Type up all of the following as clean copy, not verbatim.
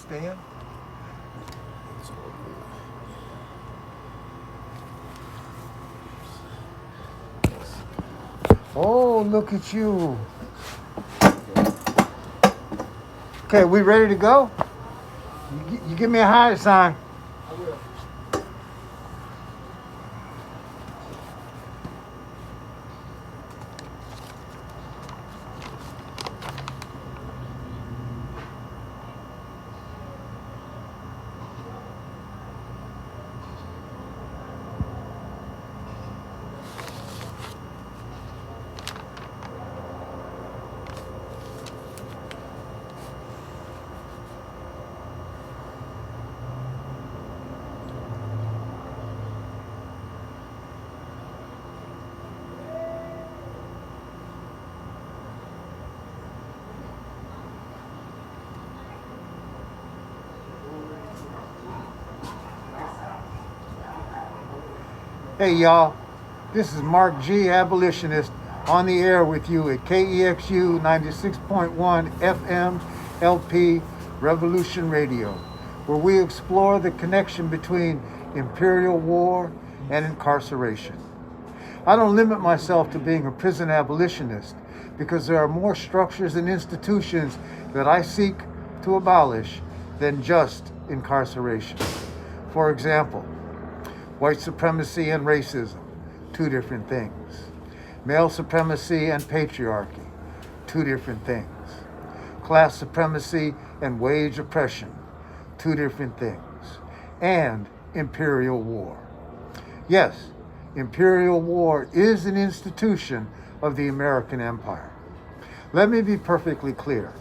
Afghanistan. Oh, look at you. Okay, we ready to go? You give me a high sign. I will. Hey y'all, this is Mark G, Abolitionist, on the air with you at KEXU 96.1 FM LP Revolution Radio, where we explore the connection between imperial war and incarceration. I don't limit myself to being a prison abolitionist because there are more structures and institutions that I seek to abolish than just incarceration. For example, white supremacy and racism, two different things. Male supremacy and patriarchy, two different things. Class supremacy and wage oppression, two different things. And imperial war. Yes, imperial war is an institution of the American empire. Let me be perfectly clear.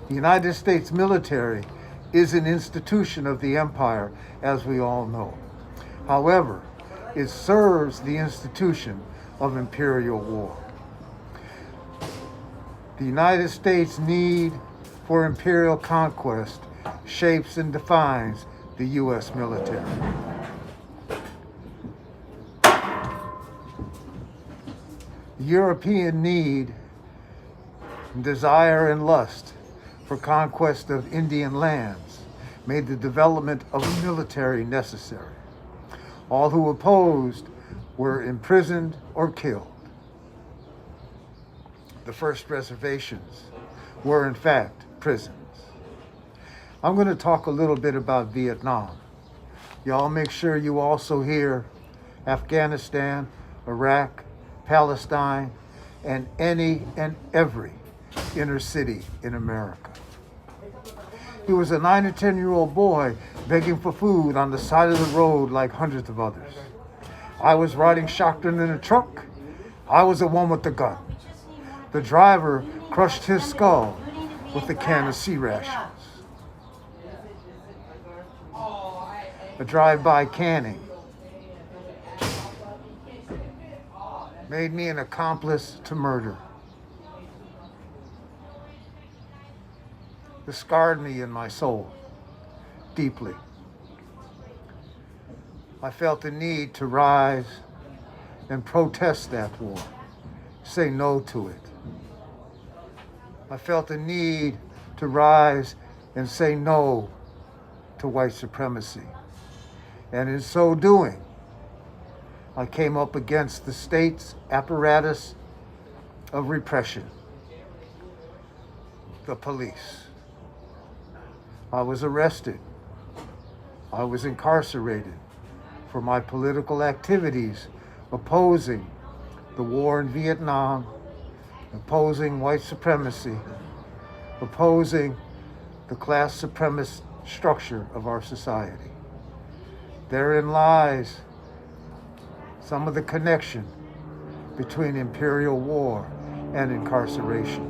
The United States military is an institution of the empire, as we all know. However, it serves the institution of imperial war. The United States' need for imperial conquest shapes and defines the U.S. military. The European need, desire, and lust for conquest of Indian lands made the development of a military necessary. All who opposed were imprisoned or killed. The first reservations were in fact prisons. I'm going to talk a little bit about Vietnam. Y'all make sure you also hear Afghanistan, Iraq, Palestine, and any and every inner city in America. He was a 9 or 10-year-old boy begging for food on the side of the road like hundreds of others. I was riding shotgun in a truck. I was the one with the gun. The driver crushed his skull with a can of sea rations. A drive-by canning made me an accomplice to murder. It scarred me in my soul deeply. I felt the need to rise and protest that war, say no to it. I felt the need to rise and say no to white supremacy. And in so doing, I came up against the state's apparatus of repression, the police. I was arrested. I was incarcerated for my political activities opposing the war in Vietnam, opposing white supremacy, opposing the class supremacist structure of our society. Therein lies some of the connection between imperial war and incarceration.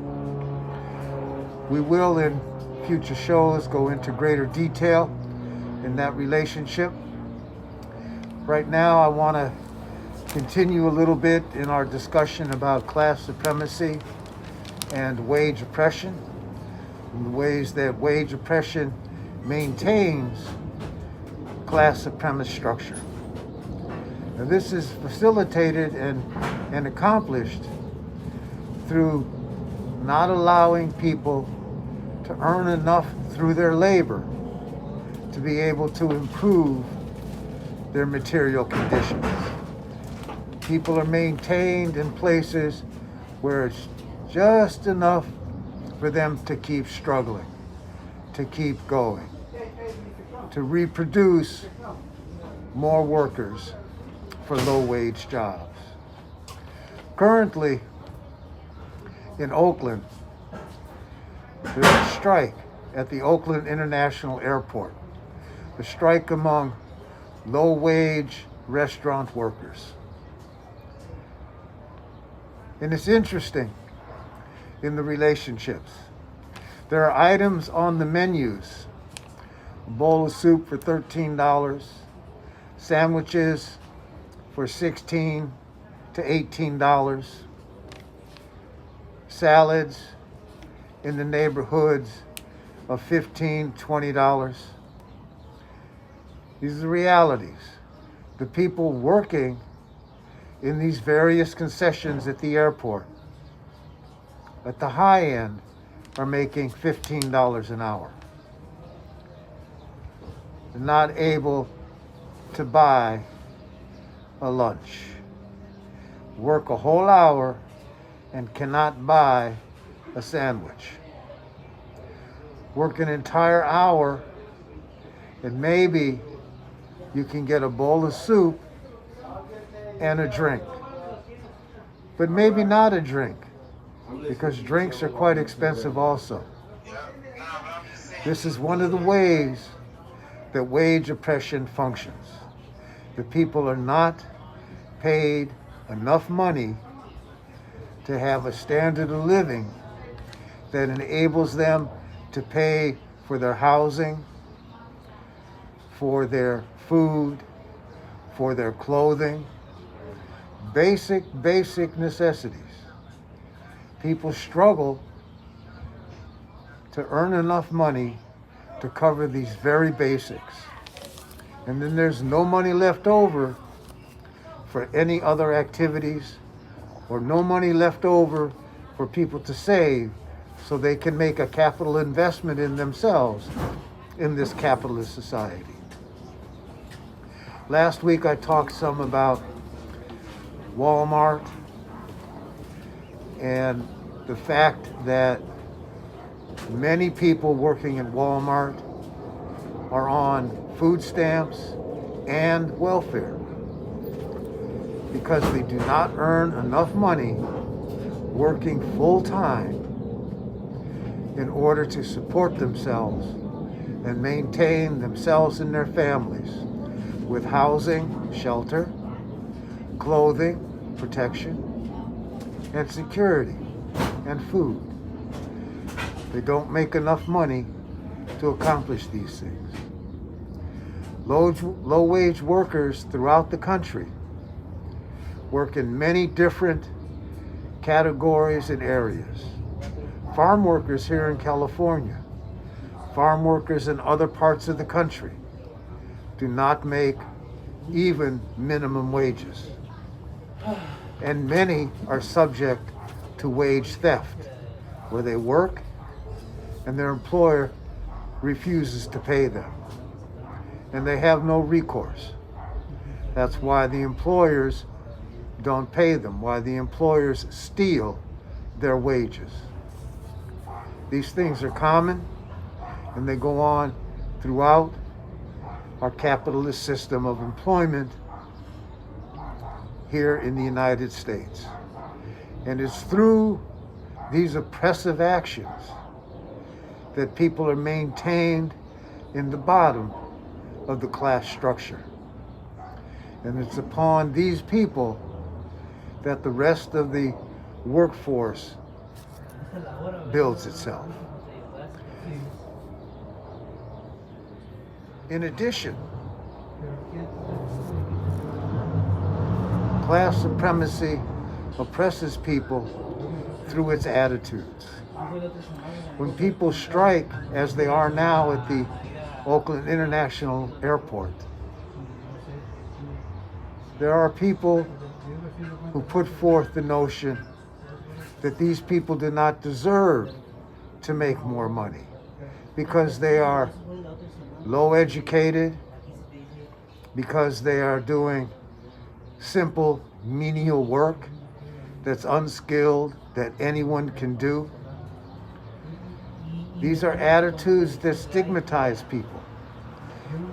We will, in future shows, go into greater detail in that relationship. Right now, I want to continue a little bit in our discussion about class supremacy and wage oppression, and the ways that wage oppression maintains class supremacist structure. Now, this is facilitated and accomplished through not allowing people to earn enough through their labor to be able to improve their material conditions. People are maintained in places where it's just enough for them to keep struggling, to keep going, to reproduce more workers for low-wage jobs. Currently, in Oakland, there's a strike at the Oakland International Airport, a strike among low-wage restaurant workers. And it's interesting in the relationships. There are items on the menus: a bowl of soup for $13, sandwiches for $16 to $18, salads in the neighborhoods of $15, $20. These are the realities. The people working in these various concessions at the airport, at the high end, are making $15 an hour. They're not able to buy a lunch, work a whole hour, and cannot buy a sandwich. Work an entire hour, and maybe you can get a bowl of soup and a drink, but maybe not a drink, because drinks are quite expensive also. This is one of the ways that wage oppression functions. The people are not paid enough money to have a standard of living that enables them to pay for their housing, for their food, for their clothing, basic necessities. People struggle to earn enough money to cover these very basics. And then there's no money left over for any other activities, or no money left over for people to save so they can make a capital investment in themselves in this capitalist society. Last week I talked some about Walmart and the fact that many people working in Walmart are on food stamps and welfare because they do not earn enough money working full-time in order to support themselves and maintain themselves and their families with housing, shelter, clothing, protection, and security, and food. They don't make enough money to accomplish these things. Low-wage workers throughout the country work in many different categories and areas. Farm workers here in California, farm workers in other parts of the country do not make even minimum wages. And many are subject to wage theft, where they work and their employer refuses to pay them, and they have no recourse. That's why the employers don't pay them, why the employers steal their wages. These things are common, and they go on throughout our capitalist system of employment here in the United States. And it's through these oppressive actions that people are maintained in the bottom of the class structure. And it's upon these people that the rest of the workforce builds itself. In addition, class supremacy oppresses people through its attitudes. When people strike, as they are now at the Oakland International Airport, there are people who put forth the notion that these people do not deserve to make more money, because they are low educated, because they are doing simple menial work that's unskilled, that anyone can do. These are attitudes that stigmatize people.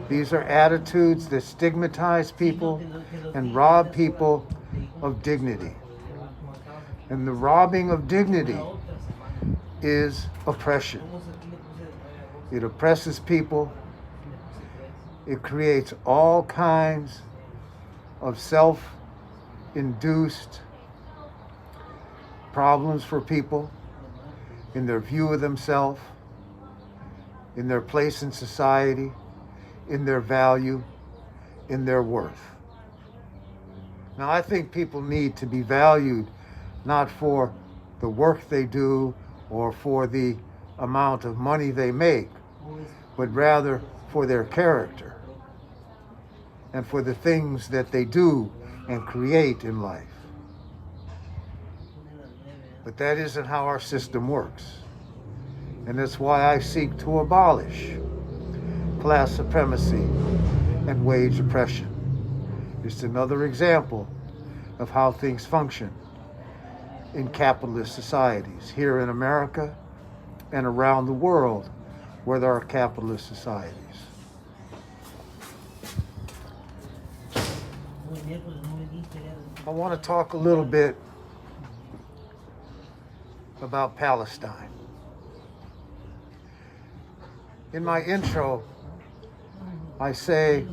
These are attitudes that stigmatize people and rob people of dignity. And the robbing of dignity is oppression. It oppresses people. It creates all kinds of self-induced problems for people in their view of themselves, in their place in society, in their value, in their worth. Now, I think people need to be valued not for the work they do or for the amount of money they make, but rather for their character and for the things that they do and create in life. But that isn't how our system works. And that's why I seek to abolish class supremacy and wage oppression. It's another example of how things function in capitalist societies here in America and around the world where there are capitalist societies. I want to talk a little bit about Palestine. In my intro, I say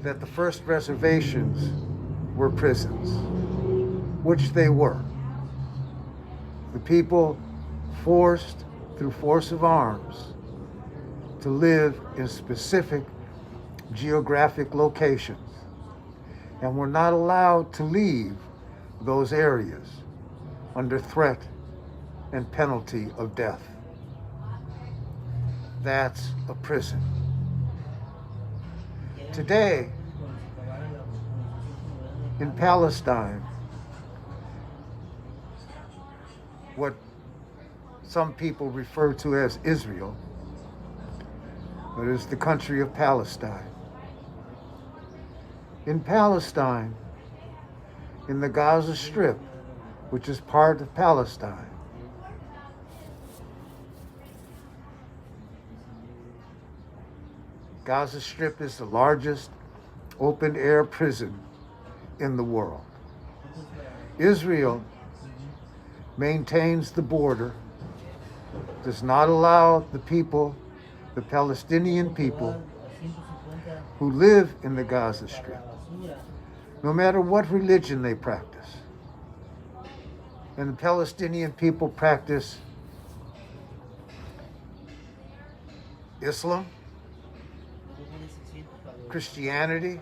that the first reservations were prisons, which they were. The people forced through force of arms to live in specific geographic locations and were not allowed to leave those areas under threat and penalty of death. That's a prison. Today, in Palestine, what some people refer to as Israel, but is the country of Palestine. In Palestine, in the Gaza Strip, which is part of Palestine, Gaza Strip is the largest open-air prison in the world. Israel maintains the border, does not allow the people, the Palestinian people who live in the Gaza Strip, no matter what religion they practice. And the Palestinian people practice Islam, Christianity,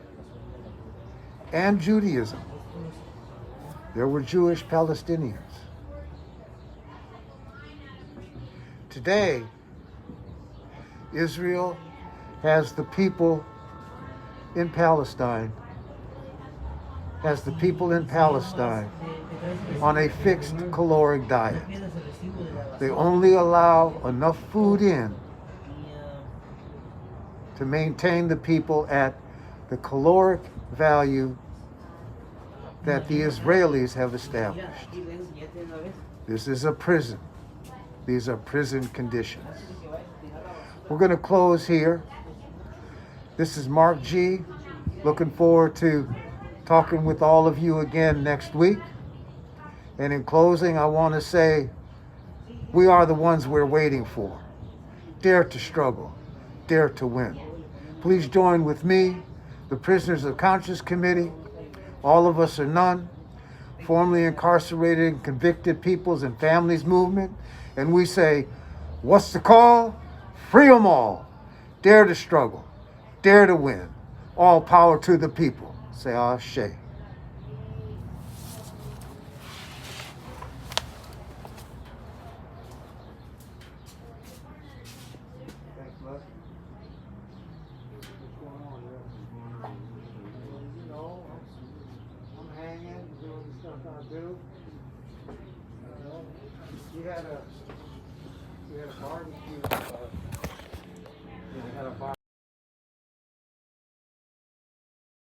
and Judaism. There were Jewish Palestinians. Today, Israel has the people in Palestine, on a fixed caloric diet. They only allow enough food in to maintain the people at the caloric value that the Israelis have established. This is a prison. These are prison conditions. We're going to close here. This is Mark G. Looking forward to talking with all of you again next week. And in closing, I want to say, we are the ones we're waiting for. Dare to struggle. Dare to win. Please join with me, the Prisoners of Conscience Committee, All of Us or None, formerly incarcerated and convicted peoples and families movement, and we say, what's the call? Free them all. Dare to struggle. Dare to win. All power to the people. Say Ashe. Thanks, Les. What's going on there? You know, I'm hanging, doing the stuff I do. We had a barbecue.